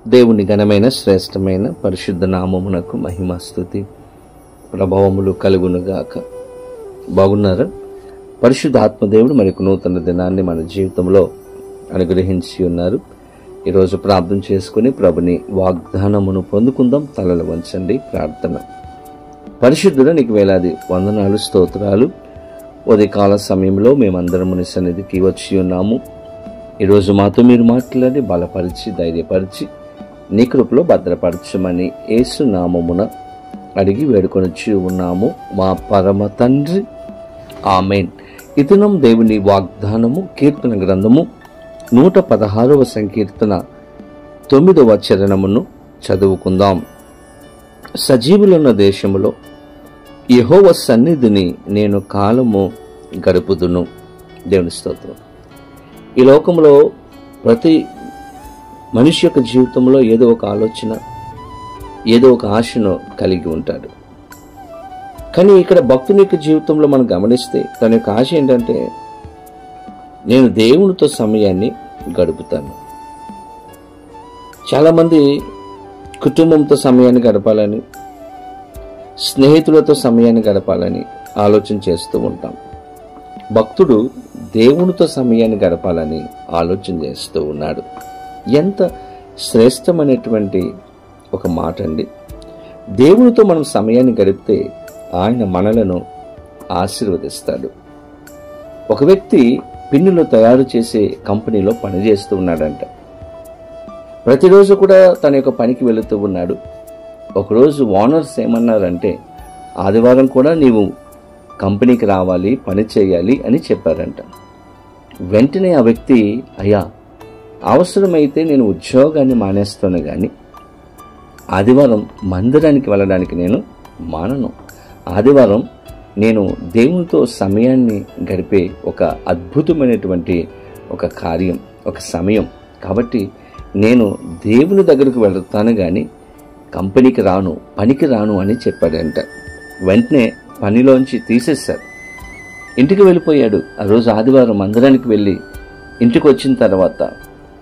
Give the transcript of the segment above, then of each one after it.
దేవుని ఘనమైన శ్రేష్టమైన పరిశుద్ధ నామమునకు మహిమ స్తుతి ప్రభావములు కలుగునుగాక. బాగున్నారా? పరిశుద్ధ ఆత్మదేవుడు మరొక నూతన దినాన్ని మన జీవితంలో అనుగ్రహించి ఉన్నారు. ఈరోజు ప్రార్థన చేసుకుని ప్రభుని వాగ్దానమును పొందుకుందాం. తలలు వంచండి. ప్రార్థన. పరిశుద్ధుడు నీకు వేలాది వందనాలు, స్తోత్రాలు. ఉదయకాల సమయంలో మేమందరము నీ సన్నిధికి వచ్చి ఉన్నాము. ఈరోజు మాతో మీరు మాట్లాడి బలపరిచి ధైర్యపరిచి నీ కృపలో భద్రపరచమని యేసు నామమున అడిగి వేడుకొనొచ్చి ఉన్నాము మా పరమ తండ్రి, ఆమేన్. ఈ దినం దేవుని వాగ్దానము కీర్తన గ్రంథము 116వ సంకీర్తన 9వ చరణమును చదువుకుందాం. సజీవులున్న దేశములో యెహోవా సన్నిధిని నేను కాలము గడుపుదును. దేవుని స్తోత్రం. ఈ లోకంలో ప్రతి మనిషి యొక్క జీవితంలో ఏదో ఒక ఆలోచన, ఏదో ఒక ఆశను కలిగి ఉంటాడు. కానీ ఇక్కడ భక్తుని యొక్క జీవితంలో మనం గమనిస్తే తన యొక్క ఆశ ఏంటంటే, నేను దేవునితో సమయాన్ని గడుపుతాను. చాలామంది కుటుంబంతో సమయాన్ని గడపాలని, స్నేహితులతో సమయాన్ని గడపాలని ఆలోచన చేస్తూ ఉంటాం. భక్తుడు దేవునితో సమయాన్ని గడపాలని ఆలోచన చేస్తూ ఉన్నాడు. ఎంత శ్రేష్టమైనటువంటి ఒక మాట అండి. దేవునితో మనం సమయాన్ని గడిపితే ఆయన మనలను ఆశీర్వదిస్తాడు. ఒక వ్యక్తి పిన్నులు తయారు చేసే కంపెనీలో పనిచేస్తూ ఉన్నాడంట. ప్రతిరోజు కూడా తన యొక్క పనికి వెళుతూ ఉన్నాడు. ఒకరోజు ఓనర్స్ ఏమన్నారంటే, ఆదివారం కూడా నీవు కంపెనీకి రావాలి, పని చేయాలి అని చెప్పారంట. వెంటనే ఆ వ్యక్తి, అయ్యా, అవసరమైతే నేను ఉద్యోగాన్ని మానేస్తాను, కానీ ఆదివారం మందిరానికి వెళ్ళడానికి నేను మానను. ఆదివారం నేను దేవునితో సమయాన్ని గడిపే ఒక అద్భుతమైనటువంటి ఒక కార్యం, ఒక సమయం. కాబట్టి నేను దేవుని దగ్గరకు వెళుతాను, కానీ కంపెనీకి రాను, పనికి రాను అని చెప్పాడంట. వెంటనే పనిలోంచి తీసేశారు. ఇంటికి వెళ్ళిపోయాడు. ఆ రోజు ఆదివారం మందిరానికి వెళ్ళి ఇంటికి వచ్చిన తర్వాత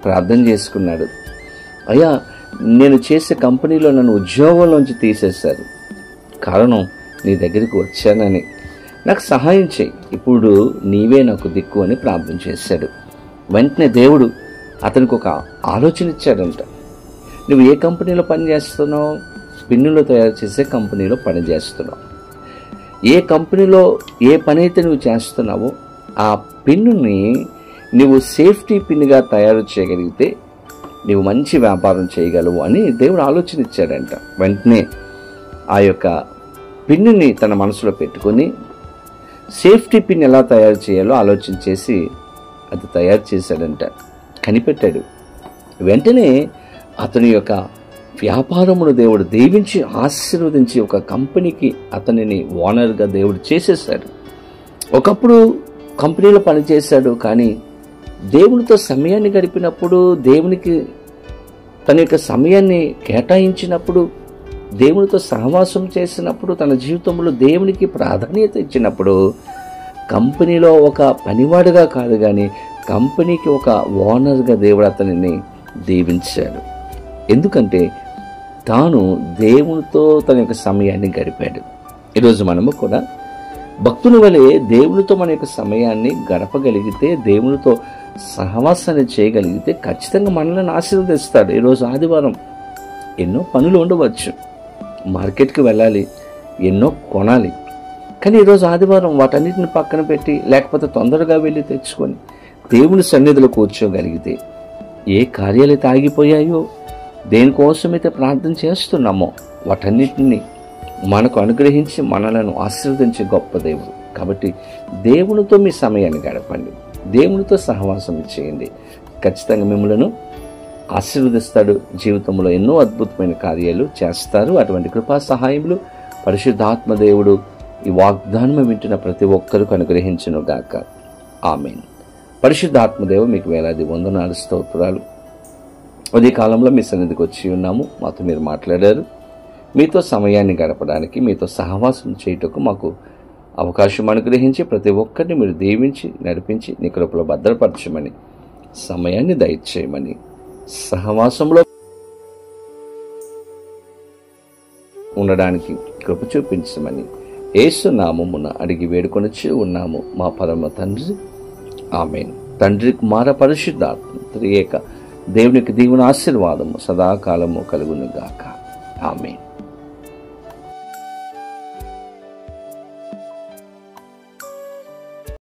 ప్రార్థన చేసుకున్నాడు. అయ్యా, నేను చేసే కంపెనీలో నన్ను ఉద్యోగంలోంచి తీసేశారు. కారణం నీ దగ్గరికి వచ్చానని, నాకు సహాయం చేయి, ఇప్పుడు నీవే నాకు దిక్కు అని ప్రార్థన చేశాడు. వెంటనే దేవుడు అతనికి ఒక ఆలోచన ఇచ్చాడంట. నువ్వు ఏ కంపెనీలో పనిచేస్తున్నావు? పిన్నులు తయారు చేసే కంపెనీలో పనిచేస్తున్నావు. ఏ కంపెనీలో ఏ పని అయితే నువ్వు చేస్తున్నావో ఆ పిన్నుని నువ్వు సేఫ్టీ పిన్గా తయారు చేయగలిగితే నీవు మంచి వ్యాపారం చేయగలవు అని దేవుడు ఆలోచన ఇచ్చాడంట. వెంటనే ఆ యొక్క పిన్నుని తన మనసులో పెట్టుకొని సేఫ్టీ పిన్ ఎలా తయారు చేయాలో ఆలోచన చేసి అది తయారు చేశాడంట. కనిపెట్టాడు. వెంటనే అతని యొక్క వ్యాపారమును దేవుడు దీవించి ఆశీర్వదించి ఒక కంపెనీకి అతనిని ఓనర్గా దేవుడు చేసేసాడు. ఒకప్పుడు కంపెనీలో పనిచేశాడు, కానీ దేవునితో సమయాన్ని గడిపినప్పుడు, దేవునికి తన యొక్క సమయాన్ని కేటాయించినప్పుడు, దేవునితో సహవాసం చేసినప్పుడు, తన జీవితంలో దేవునికి ప్రాధాన్యత ఇచ్చినప్పుడు కంపెనీలో ఒక పనివాడుగా కాదు, కానీ కంపెనీకి ఒక ఓనర్గా దేవుడు అతనిని దీవించాడు. ఎందుకంటే తాను దేవునితో తన యొక్క సమయాన్ని గడిపాడు. ఈరోజు మనము కూడా భక్తుల వలె దేవునితో మన యొక్క సమయాన్ని గడపగలిగితే, దేవునితో సహవాసాన్ని చేయగలిగితే ఖచ్చితంగా మనల్ని ఆశీర్వదిస్తాడు. ఈరోజు ఆదివారం ఎన్నో పనులు ఉండవచ్చు, మార్కెట్కి వెళ్ళాలి, ఎన్నో కొనాలి. కానీ ఈరోజు ఆదివారం వాటన్నిటిని పక్కన పెట్టి, లేకపోతే తొందరగా వెళ్ళి తెచ్చుకొని దేవుని సన్నిధిలో కూర్చోగలిగితే, ఏ కార్యాలైతే ఆగిపోయాయో, దేనికోసమైతే ప్రార్థన చేస్తున్నామో వాటన్నిటిని మనకు అనుగ్రహించి మనలను ఆశీర్వదించే గొప్ప దేవుడు. కాబట్టి దేవునితో మీ సమయాన్ని గడపండి, దేవునితో సహవాసం చేయండి. ఖచ్చితంగా మిమ్మల్ని ఆశీర్వదిస్తాడు. జీవితంలో ఎన్నో అద్భుతమైన కార్యాలు చేస్తారు. అటువంటి కృపా సహాయములు పరిశుద్ధాత్మ దేవుడు ఈ వాగ్దానం వింటున్న ప్రతి ఒక్కరికి అనుగ్రహించును గాక. ఆమేన్. పరిశుద్ధాత్మదేవుడు మీకు వేలాది వందనాలు, స్తోత్రాలు. ఉదయ కాలంలో మీ సన్నిధికి వచ్చి ఉన్నాము. మాతో మీరు మాట్లాడారు. మీతో సమయాన్ని గడపడానికి, మీతో సహవాసం చేయుటకు మాకు అవకాశం అనుగ్రహించి ప్రతి ఒక్కరిని మీరు దీవించి నడిపించి నీ కృపలో భద్రపరచమని, సమయాన్ని దయచేయమని, సహవాసంలో ఉండడానికి కృప చూపించమని యేసు నామమున అడిగి వేడుకొనిచూ ఉన్నాము మా పరమ తండ్రి, ఆమేన్. తండ్రి, కుమార, పరిశుద్ధాత్మ త్రియేక దేవునికి దీవెన ఆశీర్వాదము సదాకాలము కలుగును గాక. ఆమేన్.